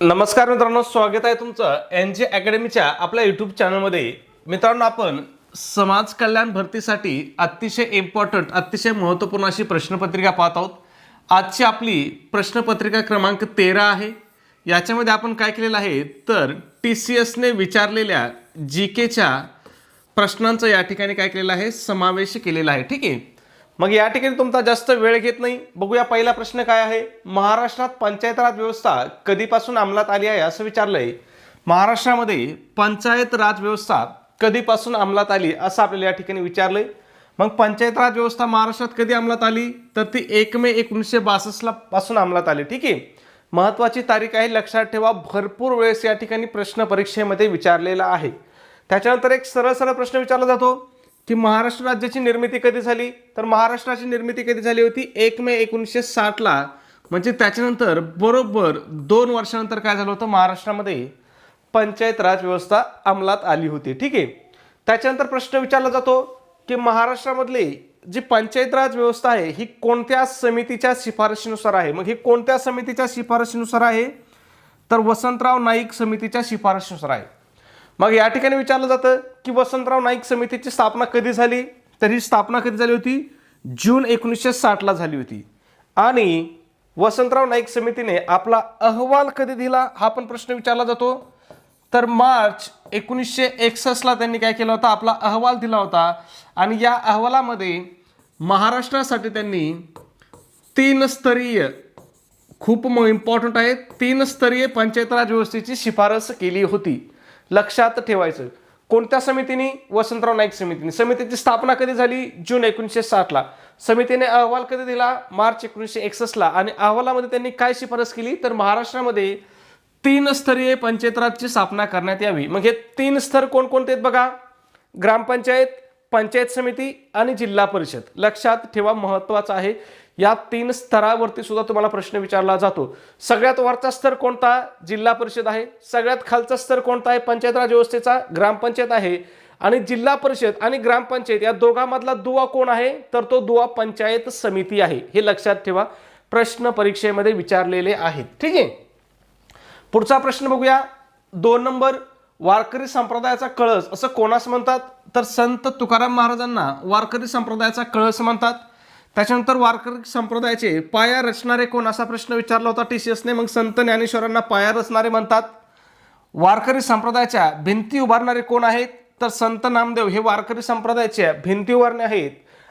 नमस्कार मित्रांनो, स्वागत आहे तुमचं NG अकॅडमीच्या आपल्या यूट्यूब चॅनलमध्ये। मित्रांनो, आपण समाज कल्याण भरतीसाठी अतिशय इम्पॉर्टंट, अतिशय महत्त्वपूर्ण अशी प्रश्नपत्रिका पाहत आहोत। आजची आपली प्रश्नपत्रिका क्रमांक 13 आहे। याच्यामध्ये आपण काय केलेलं आहे तर TCS ने विचारलेल्या GKच्या प्रश्नांचा या ठिकाणी काय केलेला आहे, समावेश केलेला आहे। ठीक आहे, मग या ठिकाणी तुमचा जास्त वेळ घेत नाही, बघूया पहिला प्रश्न काय आहे। महाराष्ट्रात पंचायत राज व्यवस्था कधीपासून अंमलात आली आहे असं विचारलंय। महाराष्ट्रामध्ये पंचायत राज व्यवस्था कधीपासून अंमलात आली असं आपल्याला या ठिकाणी विचारलंय। मग पंचायत राज व्यवस्था महाराष्ट्रात कधी अंमलात आली तर ती 1 मे 1962 पासून अंमलात आली। ठीक आहे, महत्त्वाची तारीख आहे, लक्षात ठेवा। भरपूर वेळेस या ठिकाणी प्रश्न परीक्षेमध्ये विचारलेला आहे। त्याच्यानंतर एक सरळ प्रश्न विचारला जातो की महाराष्ट्र राज्याची निर्मिती कधी झाली, तर महाराष्ट्राची निर्मिती कधी झाली होती 1 मे 1960 ला। म्हणजे त्याच्यानंतर बरोबर 2 वर्षानंतर काय झालं होतं, महाराष्ट्रामध्ये पंचायत राज व्यवस्था अंमलात आली होती। ठीक आहे, त्याच्यानंतर प्रश्न विचारला जातो की महाराष्ट्रामधली जी पंचायत राज व्यवस्था आहे ही कोणत्या समितीच्या शिफारशीनुसार आहे। मग ही कोणत्या समितीच्या शिफारशीनुसार आहे तर वसंतराव नाईक समितीच्या शिफारशीनुसार आहे। मग या ठिकाणी विचारलं जातं की वसंतराव नाईक समितीची स्थापना कधी झाली, तर ही स्थापना कधी झाली होती, जून 1960 ला झाली होती। आणि वसंतराव नाईक समितीने आपला अहवाल कधी दिला हा पण प्रश्न विचारला जातो, तर मार्च 1961 ला त्यांनी काय केलं होतं, आपला अहवाल दिला होता। आणि या अहवालामध्ये महाराष्ट्रासाठी त्यांनी 3 स्तरीय, खूप इम्पॉर्टंट आहे, 3 स्तरीय पंचायत राज व्यवस्थेची शिफारस केली होती। लक्षात ठेवायचं, कोणत्या समितीने, वसंतराव नाईक समितीने। समितीची स्थापना कधी झाली, जून 1960 ला। समितीने अहवाल कधी दिला, मार्च 1961 ला। आणि अहवालामध्ये त्यांनी काय शिफारस केली तर महाराष्ट्रामध्ये 3 स्तरीय पंचायत राजची स्थापना करण्यात यावी। मग हे 3 स्तर कोणकोणते आहेत बघा, ग्रामपंचायत, पंचायत समिती आणि जिल्हा परिषद। लक्षात ठेवा, महत्त्वाचं आहे। या 3 स्तरावरती सुद्धा तुम्हाला प्रश्न विचारला जातो। सगळ्यात वरचा स्तर कोणता, जिल्हा परिषद आहे। सगळ्यात खालचा स्तर कोणता आहे, पंचायत राज व्यवस्थेचा, ग्रामपंचायत आहे। आणि जिल्हा परिषद आणि ग्रामपंचायत या दोघांमधला दुवा कोण आहे तर तो दुवा पंचायत समिती आहे। हे लक्षात ठेवा, प्रश्न परीक्षेमध्ये विचारलेले आहेत। ठीक आहे, पुढचा प्रश्न बघूया। 2 नंबर, वारकरी संप्रदायाचा कळस असं कोणास म्हणतात, तर संत तुकाराम महाराजांना वारकरी संप्रदायाचा कळस म्हणतात। त्याच्यानंतर वारकरी संप्रदायाचे पाया रचणारे कोण असा प्रश्न विचारला होता TCS ने। मग संत ज्ञानेश्वरांना पाया रचणारे म्हणतात। वारकरी संप्रदायाच्या भिंती उभारणारे कोण आहेत तर संत नामदेव हे वारकरी संप्रदायाच्या भिंती उभारणे आहेत।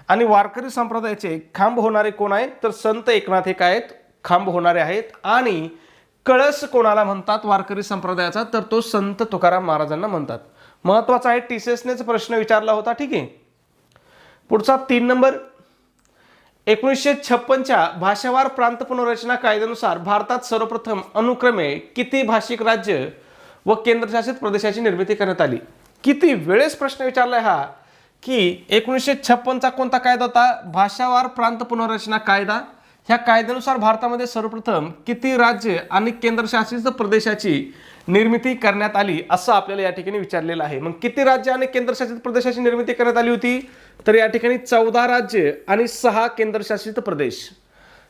आणि वारकरी संप्रदायाचे खांब होणारे कोण आहेत तर संत एकनाथ हे काय आहेत, खांब होणारे आहेत। आणि कळस कोणाला म्हणतात वारकरी संप्रदायाचा तर तो संत तुकाराम महाराजांना म्हणतात। महत्त्वाचा आहे, TCS नेच प्रश्न विचारला होता। ठीक आहे, पुढचा 3 नंबर, 1956च्या भाषावार प्रांत पुनर्रचना कायद्यानुसार भारतात सर्वप्रथम अनुक्रमे किती भाषिक राज्य व केंद्रशासित प्रदेशाची निर्मिती करण्यात आली। किती वेळेस प्रश्न विचारलाय हा की 1956चा कोणता कायदा होता, भाषावार प्रांत पुनर्रचना कायदा। ह्या कायद्यानुसार भारतामध्ये सर्वप्रथम किती राज्य आणि केंद्रशासित प्रदेशाची निर्मिती करण्यात आली असं आपल्याला या ठिकाणी विचारलेलं आहे। मग किती राज्य आणि केंद्रशासित प्रदेशाची निर्मिती करण्यात आली होती तर या ठिकाणी 14 राज्य आणि 6 केंद्रशासित प्रदेश।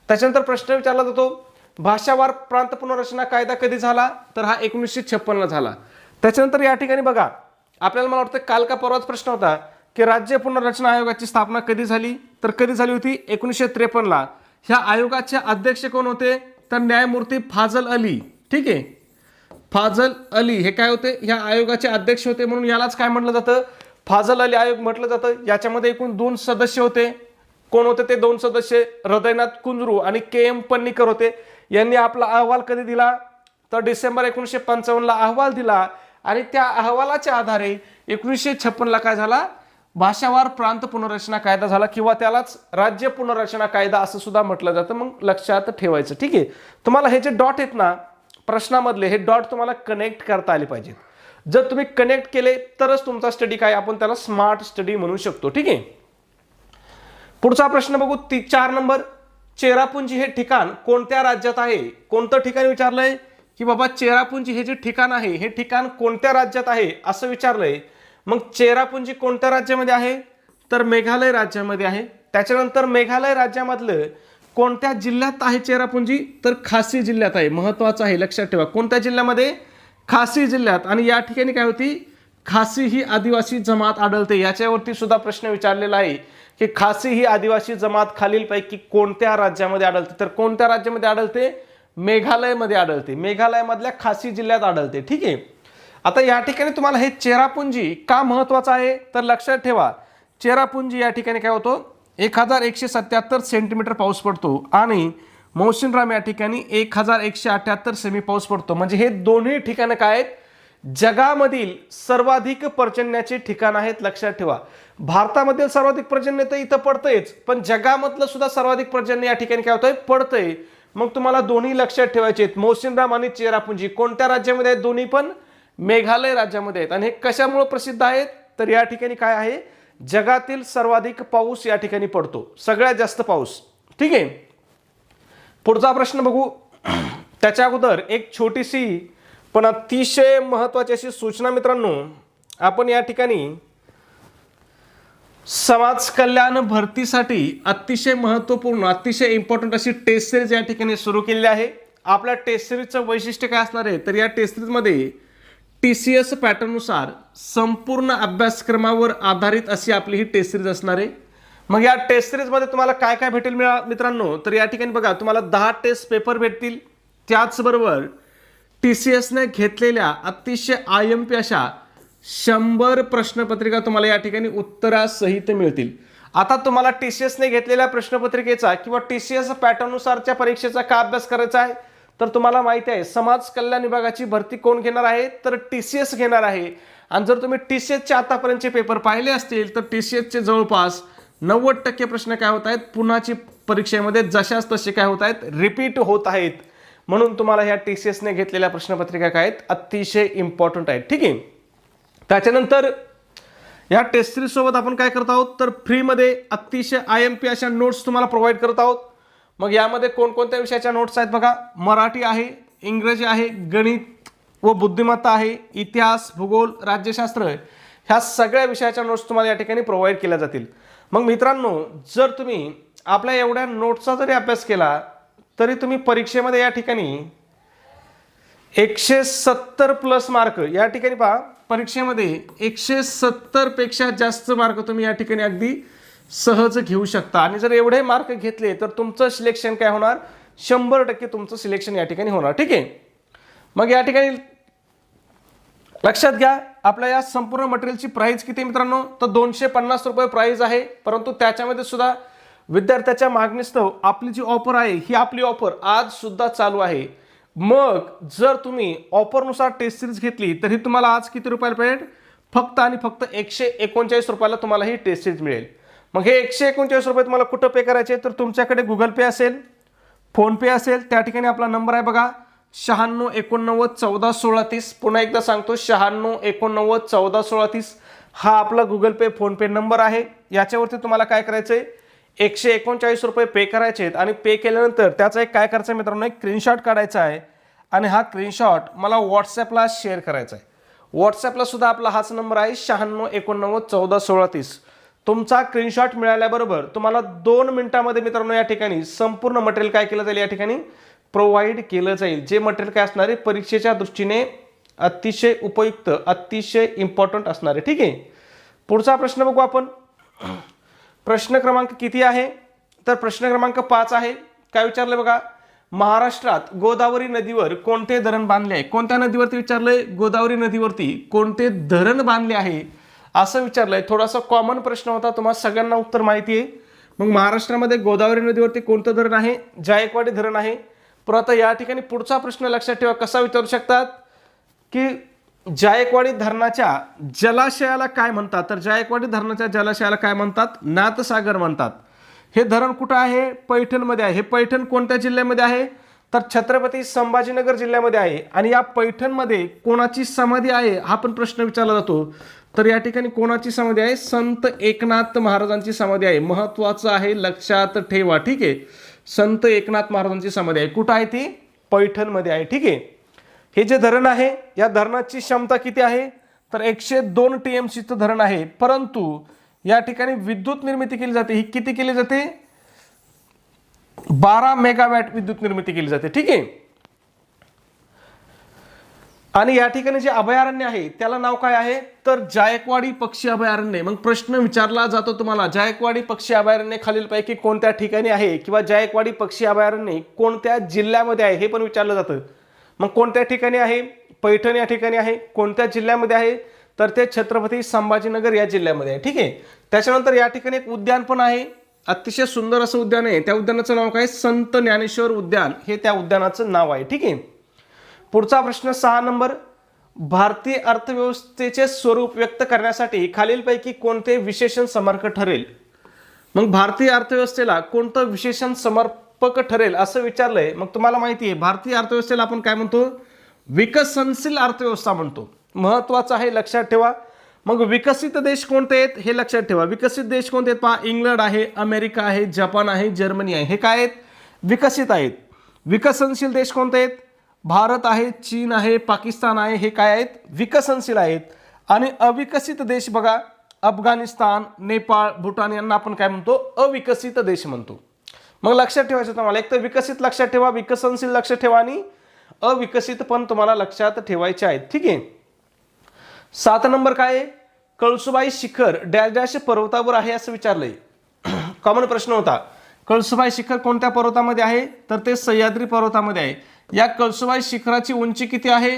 त्याच्यानंतर प्रश्न विचारला जातो, भाषावार प्रांत पुनर्रचना कायदा कधी झाला तर हा 1956 ला झाला। त्याच्यानंतर या ठिकाणी बघा, आपल्याला मला वाटतं काल का परवाच प्रश्न होता की राज्य पुनर्रचना आयोगाची स्थापना कधी झाली तर कधी झाली होती 1953 ला। ह्या आयोगाचे अध्यक्ष कोण होते तर न्यायमूर्ती फाजल अली। ठीक आहे, फाजल अली हे काय होते, ह्या आयोगाचे अध्यक्ष होते, म्हणून यालाच काय म्हटलं जातं, फाजल अली आयोग म्हटलं जातं। याच्यामध्ये एकूण 2 सदस्य होते। कोण होते ते 2 सदस्य, हृदयनाथ कुंजरू आणि KM पन्नीकर होते। यांनी आपला अहवाल कधी दिला तर डिसेंबर 1955 ला अहवाल दिला। आणि त्या अहवालाच्या आधारे 1956 ला काय झाला, भाषावार प्रांत पुनर्रचना कायदा झाला, किंवा त्यालाच राज्य पुनर्रचना कायदा असं सुद्धा म्हटलं जातं। मग लक्षात ठेवायचं। ठीक आहे, तुम्हाला हे जे डॉट आहेत ना प्रश्नामधले, हे डॉट तुम्हाला कनेक्ट करता आले पाहिजेत। जर तुम्ही कनेक्ट केले तरच तुमचा स्टडी काय, आपण त्याला स्मार्ट स्टडी म्हणू शकतो। ठीक आहे, पुढचा प्रश्न बघू, 4 नंबर, चेरापुंजी हे ठिकाण कोणत्या राज्यात आहे। कोणतं ठिकाण विचारलंय की बाबा चेरापुंजी हे जे ठिकाण आहे हे ठिकाण कोणत्या राज्यात आहे असं विचारलंय। मग चेरापुंजी कोणत्या राज्यामध्ये आहे तर मेघालय राज्यामध्ये आहे। त्याच्यानंतर मेघालय राज्यामधलं कोणत्या जिल्ह्यात आहे चेरापुंजी? तर खासी जिल्ह्यात आहे. महत्वाचं आहे, लक्षात ठेवा. कोणत्या जिल्ह्यामध्ये? खासी जिल्ह्यात. आणि या ठिकाणी काय होती? खासी ही आदिवासी जमात आढळते. याच्यावरती सुद्धा प्रश्न विचारलेला आहे की खासी ही आदिवासी जमात खालीलपैकी कोणत्या राज्यामध्ये आढळते? तर कोणत्या राज्यामध्ये आढळते? मेघालयमध्ये आढळते. मेघालयमधल्या खासी जिल्ह्यात आढळते. ठीक आहे. आता या ठिकाणी तुम्हाला हे चेरापुंजी का महत्वाचं आहे? तर लक्षात ठेवा, चेरापुंजी या ठिकाणी काय होतं? 1177 सेंटीमीटर पाऊस पडतो आणि मौसिनराम या ठिकाणी 1178 सेमी पाऊस पडतो. म्हणजे हे दोन्ही ठिकाणं काय आहेत? जगामधील सर्वाधिक पर्जन्याचे ठिकाण आहेत. लक्षात ठेवा, भारतामधील सर्वाधिक पर्जन्य तर इथं पडतंयच, पण जगामधलं सुद्धा सर्वाधिक पर्जन्य या ठिकाणी काय होतंय? पडतंय. मग तुम्हाला दोन्ही लक्षात ठेवायचे आहेत. मौसिनराम आणि चेरापुंजी कोणत्या राज्यामध्ये आहेत? दोन्ही पण मेघालय राज्यामध्ये आहेत. आणि हे कशामुळे प्रसिद्ध आहेत? तर या ठिकाणी काय आहे? जगातील सर्वाधिक पाऊस या ठिकाणी पडतो, सगळ्यात जास्त पाऊस. ठीक आहे. पुढचा प्रश्न बघू. त्याच्या अगोदर एक छोटीशी पण अतिशय महत्वाची अशी सूचना मित्रांनो, आपण या ठिकाणी समाज कल्याण भरतीसाठी अतिशय महत्त्वपूर्ण, अतिशय इम्पॉर्टंट अशी टेस्ट सिरीज या ठिकाणी सुरू केलेली आहे. आपल्या टेस्ट सिरीजचं वैशिष्ट्य काय असणार आहे? तर या टेस्ट सिरीजमध्ये TCS पॅटर्ननुसार संपूर्ण अभ्यासक्रमावर आधारित अशी आपली ही टेस्ट सिरीज असणार आहे. मग या टेस्ट सिरीजमध्ये तुम्हाला काय काय भेटेल मित्रांनो? तर या ठिकाणी बघा, तुम्हाला 10 टेस्ट पेपर भेटतील. त्याचबरोबर TCSने घेतलेल्या अतिशय IMP अशा 100 प्रश्नपत्रिका तुम्हाला या ठिकाणी उत्तरासहित मिळतील. आता तुम्हाला TCSने घेतलेल्या प्रश्नपत्रिकेचा किंवा TCS पॅटर्ननुसारच्या परीक्षेचा का अभ्यास करायचा आहे? तर तुम्हाला माहिती आहे समाज कल्याण विभागाची भरती कोण घेणार आहे? तर TCS घेणार आहे. आणि जर तुम्ही TCSचे आतापर्यंतचे पेपर पाहिले असतील तर TCSचे जवळपास 90% प्रश्न काय होत आहेत? पुन्हाची परीक्षेमध्ये जशाच तसे काय होत आहेत? रिपीट होत आहेत. म्हणून तुम्हाला ह्या TCSने घेतलेल्या प्रश्नपत्रिका काय आहेत? अतिशय इम्पॉर्टंट आहेत. ठीक आहे. त्याच्यानंतर या टेस्ट सिरीज सोबत आपण काय करत आहोत? तर फ्रीमध्ये अतिशय IMP अशा नोट्स तुम्हाला प्रोव्हाइड करत आहोत. मग यामध्ये कोणकोणत्या विषयाच्या नोट्स आहेत बघा. मराठी आहे, इंग्रजी आहे, गणित व बुद्धिमत्ता आहे, इतिहास, भूगोल, राज्यशास्त्र, ह्या सगळ्या विषयाच्या नोट्स तुम्हाला या ठिकाणी प्रोव्हाइड केल्या जातील. मग मित्रांनो, जर तुम्ही आपल्या एवढ्या नोट्सचा जरी अभ्यास केला तरी तुम्ही परीक्षेमध्ये या ठिकाणी 170 प्लस मार्क या ठिकाणी पहा, परीक्षेमध्ये 170 पेक्षा जास्त मार्क तुम्ही या ठिकाणी अगदी सहज घेऊ शकता. आणि जर एवढे मार्क घेतले तर तुमचं सिलेक्शन काय होणार? 100% तुमचं सिलेक्शन या ठिकाणी होणार. ठीक आहे. मग या ठिकाणी लक्षात घ्या, आपल्या या संपूर्ण मटेरियलची प्राइस किती मित्रांनो? तर 250 रुपये प्राइस आहे. परंतु त्याच्यामध्ये सुद्धा विद्यार्थ्याच्या मागणीस्तव आपली जी ऑफर आहे ही आपली ऑफर आज सुद्धा चालू आहे. मग जर तुम्ही ऑफरनुसार टेस्ट सिरीज घेतली तर ही तुम्हाला आज किती रुपयाला मिळेल? फक्त आणि फक्त 139 रुपयाला तुम्हाला ही टेस्ट सिरीज मिळेल. मग हे 139 रुपये तुम्हाला कुठं पे करायचे? तर तुमच्याकडे गुगल पे असेल, फोन पे असेल, त्या ठिकाणी आपला नंबर आहे बघा 96 89 14 16 30. पुन्हा एकदा सांगतो 96 89 14 16 30 हा आपला गुगल पे फोन पे नंबर आहे. याच्यावरती तुम्हाला काय करायचंय? 139 रुपये पे करायचे आहेत. आणि पे केल्यानंतर त्याचा एक काय करायचं मित्रांनो? एक स्क्रीनशॉट काढायचा आहे आणि हा स्क्रीनशॉट मला व्हॉट्सॲपला शेअर करायचा आहे. व्हॉट्सॲपला सुद्धा आपला हाच नंबर आहे 96 89 14 16 30. तुमचा स्क्रीनशॉट मिळाल्याबरोबर तुम्हाला 2 मिनिटांमध्ये मित्रांनो या ठिकाणी संपूर्ण मटेरियल काय केलं जाईल? या ठिकाणी प्रोव्हाइड केलं जाईल. जे मटेरियल काय असणार आहे? परीक्षेच्या दृष्टीने अतिशय उपयुक्त, अतिशय इम्पॉर्टंट असणार आहे. ठीक आहे. पुढचा प्रश्न बघू आपण. प्रश्न क्रमांक किती आहे? तर प्रश्न क्रमांक 5 आहे. काय विचारलंय बघा, महाराष्ट्रात गोदावरी नदीवर कोणते धरण बांधले आहे? कोणत्या नदीवरती विचारलंय? गोदावरी नदीवरती कोणते धरण बांधले आहे असं विचारलंय. थोडासा कॉमन प्रश्न होता, तुम्हाला सगळ्यांना उत्तर माहिती आहे. मग महाराष्ट्रामध्ये गोदावरी नदीवरती कोणतं धरण आहे? जायकवाडी धरण आहे. परत या ठिकाणी पुढचा प्रश्न लक्षात ठेवा, कसा विचारू शकतात की जायकवाडी धरणाच्या जलाशयाला काय म्हणतात? तर जायकवाडी धरणाच्या जलाशयाला काय म्हणतात? नाथसागर म्हणतात. हे धरण कुठं आहे? पैठणमध्ये आहे. हे पैठण कोणत्या जिल्ह्यामध्ये आहे? तर छत्रपती संभाजीनगर जिल्ह्यामध्ये आहे. आणि या पैठणमध्ये कोणाची समाधी आहे हा पण प्रश्न विचारला जातो. तर या ठिकाणी कोणाची समाधी आहे? संत एकनाथ महाराजांची समाधी आहे. महत्वाचं आहे, लक्षात ठेवा. ठीक आहे. संत एकनाथ महाराजांची समाधी आहे. कुठं आहे ती? पैठणमध्ये आहे. ठीक आहे. हे जे धरण आहे या धरणाची क्षमता किती आहे? तर 102 TMCचं धरण आहे. परंतु या ठिकाणी विद्युत निर्मिती केली जाते. ही किती केली जाते? 12 मेगावॅट विद्युत निर्मिती केली जाते, ठीक आहे. आणि या ठिकाणी जे अभयारण्य आहे त्याला नाव काय आहे, तर जायकवाडी पक्षी अभयारण्य. मग प्रश्न विचारला जातो तुम्हाला, जायकवाडी पक्षी अभयारण्य खालीलपैकी कोणत्या ठिकाणी आहे, किंवा जायकवाडी पक्षी अभयारण्य कोणत्या जिल्ह्यामध्ये आहे हे पण विचारलं जातं. मग कोणत्या ठिकाणी आहे, पैठण या ठिकाणी आहे. कोणत्या जिल्ह्यामध्ये आहे, तर ते छत्रपती संभाजीनगर या जिल्ह्यामध्ये आहे, ठीक आहे. त्याच्यानंतर या ठिकाणी एक उद्यान पण आहे, अतिशय सुंदर असं उद्यान आहे. त्या उद्यानाचं नाव काय, संत ज्ञानेश्वर उद्यान हे त्या उद्यानाचं नाव आहे, ठीक आहे. पुढचा प्रश्न 6 नंबर, भारतीय अर्थव्यवस्थेचे स्वरूप व्यक्त करण्यासाठी खालीलपैकी कोणते विशेषण समर्पक ठरेल. मग भारतीय अर्थव्यवस्थेला कोणतं विशेषण समर्पक ठरेल असं विचारलंय. मग तुम्हाला माहिती आहे भारतीय अर्थव्यवस्थेला आपण काय म्हणतो, विकसनशील अर्थव्यवस्था म्हणतो. महत्वाचं आहे, लक्षात ठेवा. मग विकसित देश कोणते आहेत हे लक्षात ठेवा. विकसित देश कोणते आहेत पहा, इंग्लंड आहे, अमेरिका आहे, जपान आहे, जर्मनी आहे, हे काय आहेत, विकसित आहेत. विकसनशील देश कोणते आहेत, भारत आहे, चीन आहे, पाकिस्तान आहे, हे काय आहेत, विकसनशील आहेत. आणि अविकसित देश बघा, अफगाणिस्तान, नेपाळ, भूटान यांना आपण काय म्हणतो, अविकसित देश म्हणतो. मग लक्षात ठेवायचं तुम्हाला, एक तर विकसित लक्षात ठेवा, विकसनशील लक्षात ठेवा, आणि अविकसित पण तुम्हाला लक्षात ठेवायचे आहेत, ठीक आहे. 7 नंबर काय आहे, कळसुबाई शिखर डॅश डॅश पर्वतावर आहे असं विचारलंय. कॉमन प्रश्न होता. कळसुबाई शिखर कोणत्या पर्वतामध्ये आहे, तर ते सह्याद्री पर्वतामध्ये आहे. या कळसुबाई शिखराची उंची किती आहे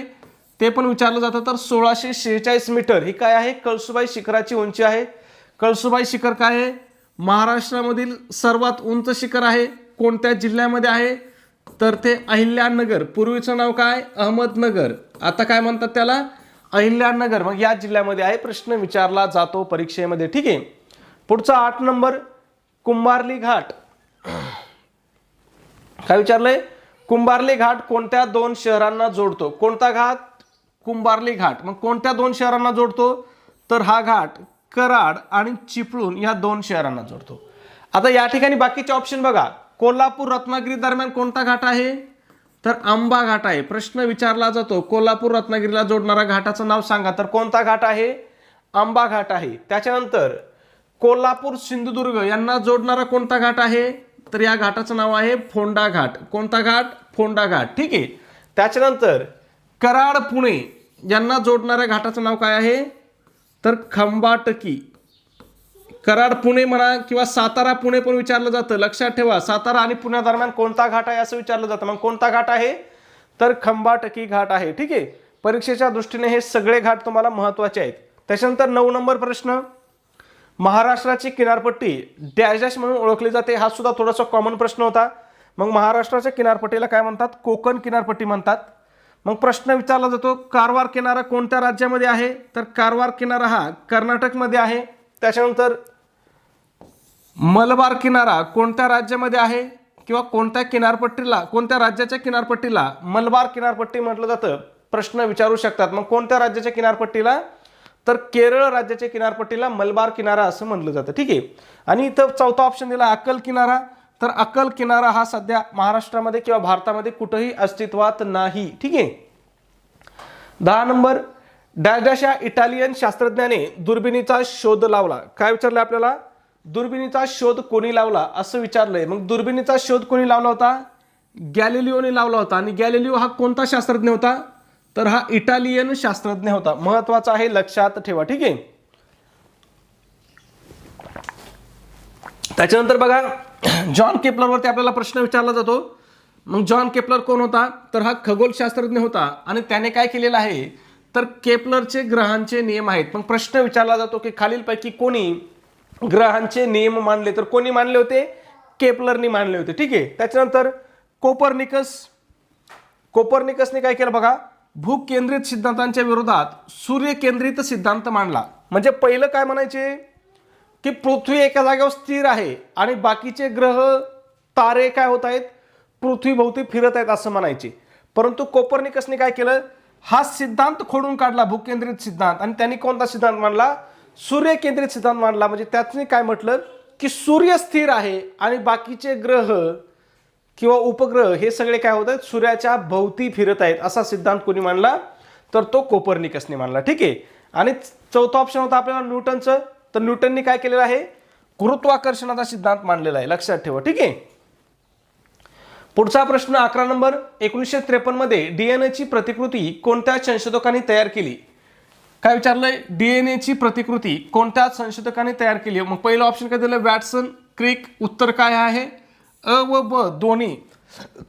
ते पण विचारलं जातं, तर 1646 मीटर ही काय आहे, कळसुबाई शिखराची उंची आहे. कळसुबाई शिखर काय आहे, महाराष्ट्रामधील सर्वात उंच शिखर आहे. कोणत्या जिल्ह्यामध्ये आहे, तर ते अहिल्यानगर. पूर्वीचं नाव काय, अहमदनगर, आता काय म्हणतात त्याला, अहिल्यानगर. मग या जिल्ह्यामध्ये आहे. प्रश्न विचारला जातो परीक्षेमध्ये, ठीक आहे. पुढचा 8 नंबर, कुंभार्ली घाट. काय विचारलंय, कुंभार्ली घाट कोणत्या 2 शहरांना जोडतो. कोणता घाट, कुंभार्ली घाट. मग कोणत्या 2 शहरांना जोडतो, तर हा घाट कराड आणि चिपळूण या 2 शहरांना जोडतो. आता या ठिकाणी बाकीचे ऑप्शन बघा, कोल्हापूर रत्नागिरी दरम्यान कोणता घाट आहे, तर आंबा घाट आहे. प्रश्न विचारला जातो, कोल्हापूर रत्नागिरीला जोडणारा घाटाचं नाव सांगा, तर कोणता घाट आहे, आंबा घाट आहे. त्याच्यानंतर कोल्हापूर सिंधुदुर्ग यांना जोडणारा कोणता घाट आहे, तर या घाटाचं नाव आहे फोंडा घाट. कोणता घाट, फोंडा घाट, ठीक आहे. त्याच्यानंतर कराड पुणे यांना जोडणाऱ्या घाटाचं नाव काय आहे, तर खंबाटकी. कराड पुणे म्हणा किंवा सातारा पुणे पण विचारलं जातं, लक्षात ठेवा. सातारा आणि पुण्या दरम्यान कोणता घाट आहे असं विचारलं जातं. मग कोणता घाट आहे, तर खंबाटकी घाट आहे, ठीक आहे. परीक्षेच्या दृष्टीने हे सगळे घाट तुम्हाला महत्त्वाचे आहेत. त्याच्यानंतर 9 नंबर प्रश्न, महाराष्ट्राची किनारपट्टी डॅश डॅश म्हणून ओळखली जाते. हा सुद्धा थोडासा कॉमन प्रश्न होता. मग महाराष्ट्राच्या किनारपट्टीला काय म्हणतात, कोकण किनारपट्टी म्हणतात. मग प्रश्न विचारला जातो, कारवार किनारा कोणत्या राज्यामध्ये आहे, तर कारवार किनारा हा कर्नाटकमध्ये आहे. त्याच्यानंतर मलबार किनारा कोणत्या राज्यामध्ये आहे, किंवा कोणत्या किनारपट्टीला, कोणत्या राज्याच्या किनारपट्टीला मलबार किनारपट्टी म्हटलं जातं, प्रश्न विचारू शकतात. मग कोणत्या राज्याच्या किनारपट्टीला, तर केरळ राज्याच्या किनारपट्टीला मलबार किनारा असं म्हटलं जातं, ठीक आहे. आणि इथं चौथा ऑप्शन दिला अक्कल किनारा, तर अक्कल किनारा हा सध्या महाराष्ट्रामध्ये किंवा भारतामध्ये कुठेही अस्तित्वात नाही, ठीक आहे. 10 नंबर, डॅश डॅश या इटालियन शास्त्रज्ञाने दुर्बिणीचा शोध लावला. काय विचारलं आपल्याला, दुर्बिणीचा शोध कोणी लावला असं विचारलंय. मग दुर्बिणीचा शोध कोणी लावला होता, गॅलिलिओने लावला होता. आणि गॅलिलिओ हा कोणता शास्त्रज्ञ होता, तर हा इटालियन शास्त्रज्ञ होता. महत्वाचा आहे, लक्षात ठेवा, ठीक आहे. त्याच्यानंतर बघा, जॉन केपलरवरती आपल्याला प्रश्न विचारला जातो. मग जॉन केपलर कोण होता, तर हा खगोलशास्त्रज्ञ होता. आणि त्याने काय केलेलं आहे, तर केपलरचे ग्रहांचे नियम आहेत. मग प्रश्न विचारला जातो की खालीलपैकी कोणी ग्रहांचे नियम मानले, तर कोणी मानले होते, केपलरनी मानले होते, ठीक आहे. त्याच्यानंतर कोपर्निकसने काय केलं बघा, भूकेंद्रित सिद्धांतांच्या विरोधात सूर्यकेंद्रित सिद्धांत मांडला. म्हणजे पहिलं काय म्हणायचे की पृथ्वी एका जागेवर स्थिर आहे आणि बाकीचे ग्रह तारे काय होत आहेत, पृथ्वीभोवती फिरत आहेत असं म्हणायचे. परंतु कोपर्निकसने काय केलं, हा सिद्धांत खोडून काढला, भूकेंद्रित सिद्धांत, आणि त्यांनी कोणता सिद्धांत मांडला, सूर्यकेंद्रित सिद्धांत मांडला. म्हणजे त्यातने काय म्हटलं की सूर्य स्थिर आहे आणि बाकीचे ग्रह किंवा उपग्रह हे सगळे काय होत आहेत, सूर्याच्या भोवती फिरत आहेत, असा सिद्धांत कोणी मांडला, तर तो कोपर्निकसने मांडला, ठीक आहे. आणि चौथा ऑप्शन होता आपल्याला न्यूटनचं, तर न्यूटनने काय केलेलं आहे, गुरुत्वाकर्षणाचा सिद्धांत मांडलेला आहे, लक्षात ठेवा, ठीक आहे. पुढचा प्रश्न 11 नंबर, 1953 मध्ये डीएनएची प्रतिकृती कोणत्या संशोधकांनी तयार केली? काय विचारलंय? डीएनएची प्रतिकृती कोणत्या संशोधकांनी तयार केली? मग पहिलं ऑप्शन काय दिलं? वॅटसन, क्रिक. उत्तर काय आहे? अ व ब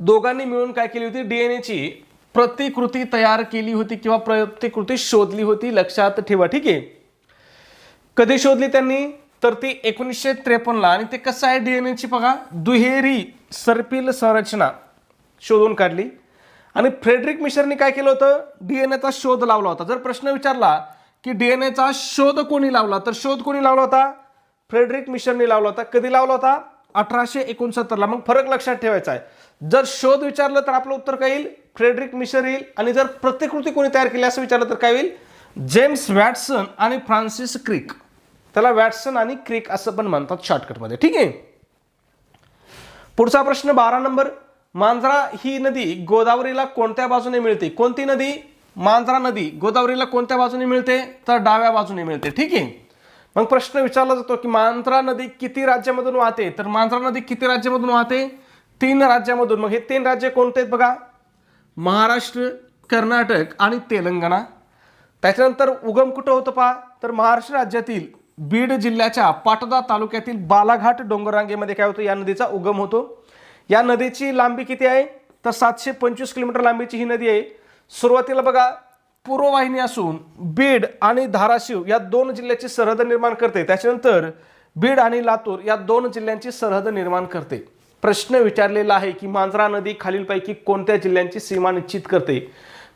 दोघांनी मिळून काय केली होती? डीएनएची प्रतिकृती तयार केली होती किंवा प्रतिकृती शोधली होती. लक्षात ठेवा. ठीक आहे. कधी शोधली त्यांनी? तर ती 1953 ला. आणि ते कसं आहे डीएनएची बघा, दुहेरी सर्पिल संरचना शोधून काढली. आणि फ्रेडरिक मिशरने काय केलं होतं? डीएनएचा शोध लावला होता. जर प्रश्न विचारला की डीएनएचा शोध कोणी लावला, तर शोध कोणी लावला होता? फ्रेडरिक मिशरने लावला होता. कधी लावला होता? 1869 ला. मग फरक लक्षात ठेवायचा आहे. जर शोध विचारलं तर आपलं उत्तर काय येईल? फ्रेडरिक मिशर येईल. आणि जर प्रतिकृती कोणी तयार केली असं विचारलं तर काय होईल? जेम्स वॅटसन आणि फ्रान्सिस क्रिक. त्याला वॅटसन आणि क्रिक असं पण म्हणतात शॉर्टकटमध्ये. ठीक आहे. पुढचा प्रश्न 12 नंबर, मांजरा ही नदी गोदावरीला कोणत्या बाजूने मिळते? कोणती नदी? मांजरा नदी गोदावरीला कोणत्या बाजूने मिळते? तर डाव्या बाजूने मिळते. ठीक आहे. मग प्रश्न विचारला जातो की मांजरा नदी किती राज्यामधून वाहते? तर मांजरा नदी किती राज्यामधून वाहते? 3 राज्यामधून. मग हे 3 राज्य कोणते आहेत बघा? महाराष्ट्र, कर्नाटक आणि तेलंगणा. त्याच्यानंतर उगम कुठं होतं पहा? तर महाराष्ट्र राज्यातील बीड जिल्ह्याच्या पाटोदा तालुक्यातील बालाघाट डोंगररांगेमध्ये काय होतं? या नदीचा उगम होतो. या नदीची लांबी किती आहे? तर 725 किलोमीटर लांबीची ही नदी आहे. सुरुवातीला बघा पूर्ववाहिनी असून बीड आणि धाराशिव या 2 जिल्ह्याची सरहद निर्माण करते. त्याच्यानंतर बीड आणि लातूर या 2 जिल्ह्यांची सरहद निर्माण करते. प्रश्न विचारलेला आहे की मांजरा नदी खालीलपैकी कोणत्या जिल्ह्यांची सीमा निश्चित करते?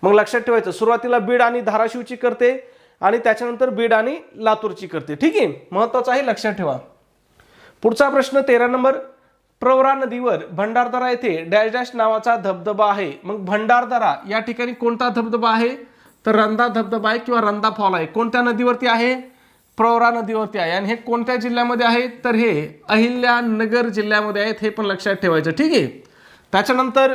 मग लक्षात ठेवायचं, सुरुवातीला बीड आणि धाराशिवची करते आणि त्याच्यानंतर बीड आणि लातूरची करते. ठीक आहे. महत्वाचं आहे, लक्षात ठेवा. पुढचा प्रश्न 13 नंबर, प्रवरा नदीवर भंडारदरा येथे डॅश डॅश नावाचा धबधबा आहे. मग भंडारदरा या ठिकाणी कोणता धबधबा आहे? तर रंधा धबधबा आहे किंवा रंधा फॉल आहे. कोणत्या नदीवरती आहे? प्रवरा नदीवरती आहे. आणि हे कोणत्या जिल्ह्यामध्ये आहे? तर हे अहिल्यानगर जिल्ह्यामध्ये आहेत. हे पण लक्षात ठेवायचं. ठीक आहे. त्याच्यानंतर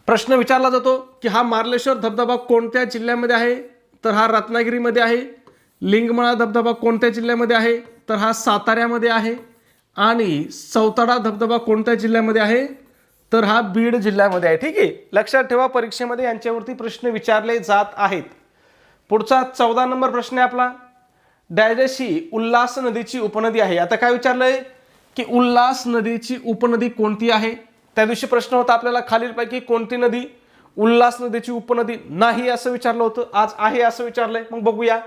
प्रश्न विचारला जातो की हा मार्लेश्वर धबधबा कोणत्या जिल्ह्यामध्ये आहे? तर हा रत्नागिरीमध्ये आहे. लिंगमळा धबधबा कोणत्या जिल्ह्यामध्ये आहे? तर हा साताऱ्यामध्ये आहे. आणि सौताडा धबधबा कोणत्या जिल्ह्यामध्ये आहे? तर हा बीड जिल्ह्यामध्ये आहे. ठीक आहे. लक्षात ठेवा, परीक्षेमध्ये यांच्यावरती प्रश्न विचारले जात आहेत. पुढचा 14 नंबर प्रश्न आहे आपला, डॅश ही उल्हास नदीची उपनदी आहे. आता काय विचारलंय की उल्हास नदीची उपनदी कोणती आहे? त्या दिवशी प्रश्न होता आपल्याला खालीलपैकी कोणती नदी उल्हास नदीची उपनदी नाही असं विचारलं होतं. आज आहे असं विचारलंय. मग बघूया,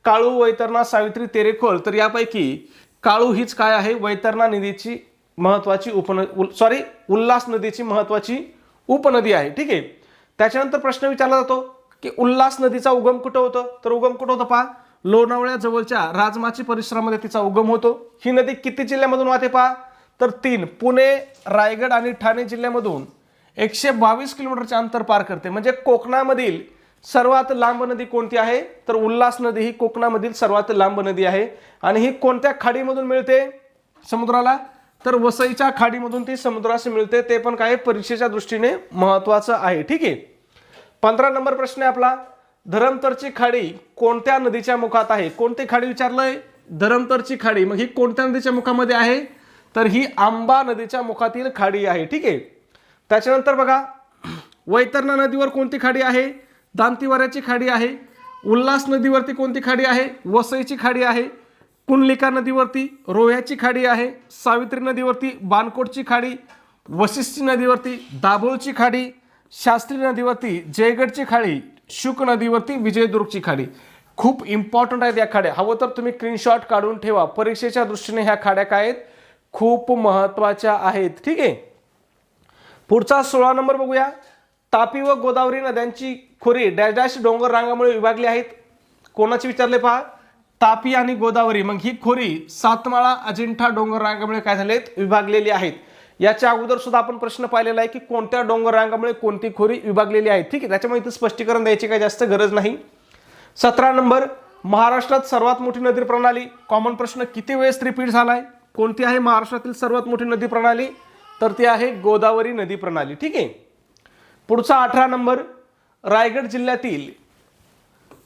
काळू, वैतरणा, सावित्री, तेरेखोल. तर यापैकी काळू हीच काय आहे? वैतरणा नदीची महत्वाची उल्हास नदीची महत्वाची उपनदी आहे. ठीक आहे. त्याच्यानंतर प्रश्न विचारला जातो की उल्हास नदीचा उगम कुठं होतं? तर उगम कुठं होतं पहा? लोणावळ्या जवळच्या राजमाची परिसरामध्ये तिचा उगम होतो. ही नदी किती जिल्ह्यामधून वाहते पहा? तर 3, पुणे, रायगड आणि ठाणे जिल्ह्यामधून 122 किलोमीटरचे अंतर पार करते. म्हणजे कोकणामधील सर्वात लांब नदी कोणती आहे? तर उल्हास नदी ही कोकणामधील सर्वात लांब नदी आहे. आणि ही कोणत्या खाडीमधून मिळते समुद्राला? तर वसईच्या खाडीमधून ती समुद्रास मिळते. ते पण काय परीक्षेच्या दृष्टीने महत्वाचं आहे. ठीक आहे. 15 नंबर प्रश्न आहे आपला, धरमतरची खाडी कोणत्या नदीच्या मुखात आहे? कोणती खाडी विचारलंय? धरमतरची खाडी. मग ही कोणत्या नदीच्या मुखामध्ये आहे? तर ही आंबा नदीच्या मुखातील खाडी आहे. ठीक आहे. त्याच्यानंतर बघा, वैतरणा नदीवर कोणती खाडी आहे? दांतीवाऱ्याची खाडी आहे. उल्हास नदीवरती कोणती खाडी आहे? वसईची खाडी आहे. कुंडलिका नदीवरती रोह्याची खाडी आहे. सावित्री नदीवरती बाणकोटची खाडी. वशिष्ठी नदीवरती दाभोळची खाडी. शास्त्री नदीवरती जयगडची खाडी. शुक नदीवरती विजयदुर्गची खाडी. खूप इम्पॉर्टंट आहेत या खाड्या. हवं तर तुम्ही स्क्रीनशॉट काढून ठेवा. परीक्षेच्या दृष्टीने ह्या खाड्या काय आहेत? खूप महत्वाच्या आहेत. ठीक आहे. पुढचा 16 नंबर बघूया, तापी व गोदावरी नद्यांची खोरी डॅश डॅश डोंगर रांगामुळे विभागली आहेत. कोणाची विचारले पहा? तापी आणि गोदावरी. मग ही खोरी सातमाळा अजिंठा डोंगर रांगामुळे काय झालेत? विभागलेली आहेत. याच्या अगोदर सुद्धा आपण प्रश्न पाहिलेला आहे की कोणत्या डोंगर रांगामुळे कोणती खोरी विभागलेली आहे. ठीक आहे. त्याच्यामुळे इथे स्पष्टीकरण द्यायची काही जास्त गरज नाही. 17 नंबर, महाराष्ट्रात सर्वात मोठी नदी प्रणाली. कॉमन प्रश्न किती वेळेस रिपीट झालाय? कोणती आहे महाराष्ट्रातील सर्वात मोठी नदी प्रणाली? तर ती आहे गोदावरी नदी प्रणाली. ठीक आहे. पुढचा 18 नंबर, रायगड जिल्ह्यातील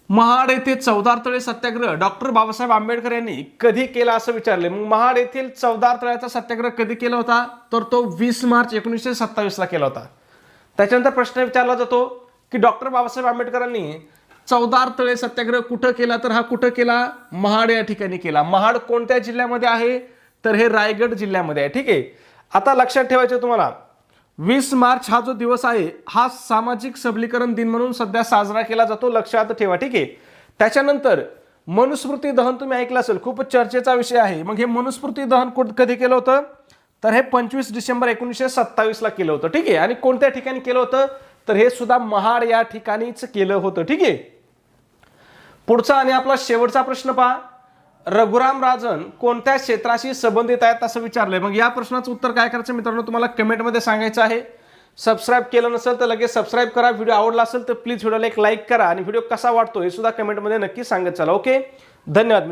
महाड येथे चौदार तळे सत्याग्रह डॉक्टर बाबासाहेब आंबेडकर यांनी कधी केला असं विचारले. मग महाड येथील चौदार तळ्याचा सत्याग्रह कधी केला होता, तर तो 20 मार्च 1927 ला केला होता. त्याच्यानंतर प्रश्न विचारला जातो की डॉक्टर बाबासाहेब आंबेडकरांनी चौदार तळे सत्याग्रह कुठं केला, तर हा कुठं केला, महाड या ठिकाणी केला. महाड कोणत्या जिल्ह्यामध्ये आहे, तर हे रायगड जिल्ह्यामध्ये आहे. ठीक आहे. आता लक्षात ठेवायचं तुम्हाला 20 मार्च हा जो दिवस आहे हा सामाजिक सबलीकरण दिन म्हणून सध्या साजरा केला जातो, लक्षात ठेवा. ठीक आहे. त्याच्यानंतर मनुस्मृती दहन तुम्ही ऐकलं असेल, खूप चर्चेचा विषय आहे. मग हे मनुस्मृती दहन कधी केलं होतं, तर हे 25 डिसेंबर 1927 ला केलं होतं. ठीक आहे. आणि कोणत्या ठिकाणी केलं होतं, तर हे सुद्धा महाड या ठिकाणीच केलं होतं. ठीक आहे. पुढचा आणि आपला शेवटचा प्रश्न पहा. रघुराम राजन कोणत्या क्षेत्राशी संबंधित आहेत असं विचारलंय. मग या प्रश्नाचं उत्तर काय करायचं मित्रांनो, तुम्हाला कमेंटमध्ये सांगायचं आहे. सबस्क्राईब केलं नसेल तर लगेच सबस्क्राईब करा. व्हिडिओ आवडला असेल तर प्लीज व्हिडिओला एक लाईक करा आणि व्हिडिओ कसा वाटतो हे सुद्धा कमेंटमध्ये नक्की सांगत चला. ओके, धन्यवाद.